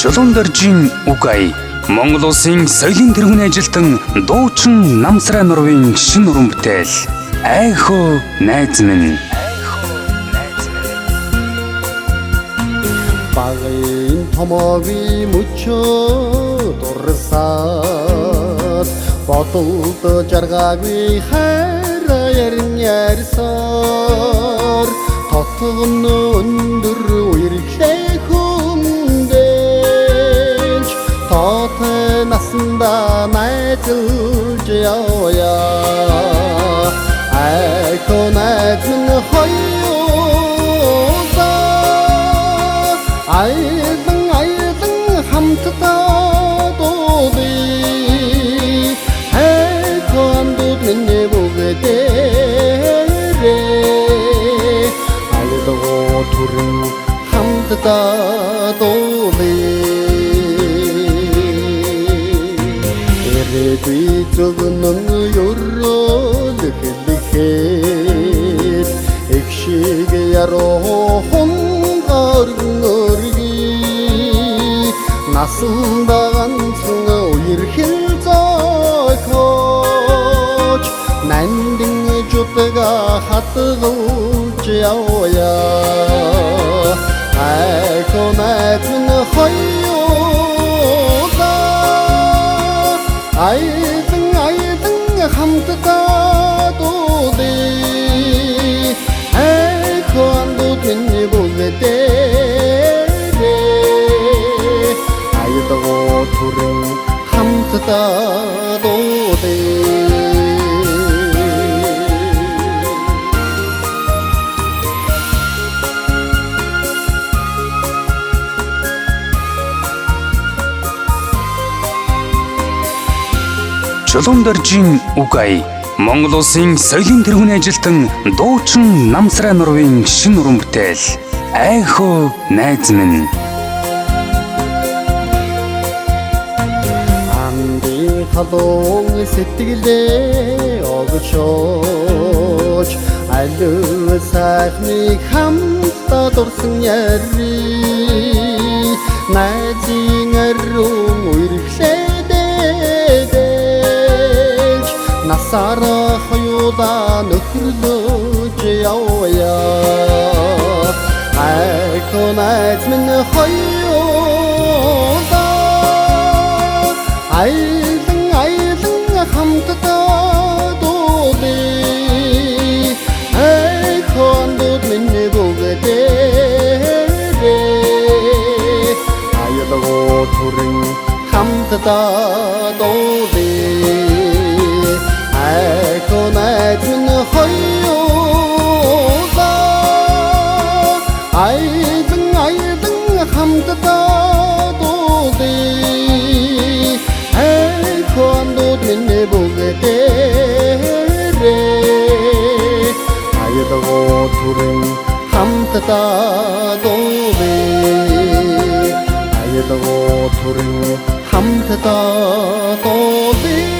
Чулуун доржийн үгай Монгол улсын соёлын тэргүүний ажилтан дуучин Намсраа нурвын шин уран бүтээл Айхоо найз минь. Багын томоогийн мөчөө дурсаад бодолд жаргаагүй хайраа ярин ярьсаар тотгон өндөр үерхлээ хүндэж тоотой насанда найзлж явъя айхоо найз минь Айдан хамтдаа дуудъя айхоо андууд минь бүгдээрээ айдгаа түрэн хамтдаа дуудъя эрээгүй зөвнөн ёроолэхлэхэд экшиг яроо Насанда ганцхан үерхэл зохиож нандин жутга хатгалж явъя айхоо найз минь хоёулаа айдан хамтдаа дуудъя айхоо андууд минь бүгдээрээ айдгаа түрэн хамтдаа дуудъя Чулуун доржийн үгай Монгол улсын соёлын тэргүүний ажилтан дуучин Намсраа нурвын шин уран бүтээл Айхоо найз минь. Халуун сэтгэлээ огшооч алив сайхныг хамтдаа дурсан яри найзын арун үерхлээдэж насаараа хоёулаа нөхрлөж явъя айхоо найз минь хоёулаа хамтдаа дуудъя айхоо андууд минь бүгдээрээ айдгаа түрэн хамтдаа дуудъя айхоо найз минь хоёулаа айдан хамтдаа дуудъя айхоо андууд минь бүгдээрээ айдгаа түрэн хамтдаа дуудъя айдгаа түрэн хамтдаа дуудъя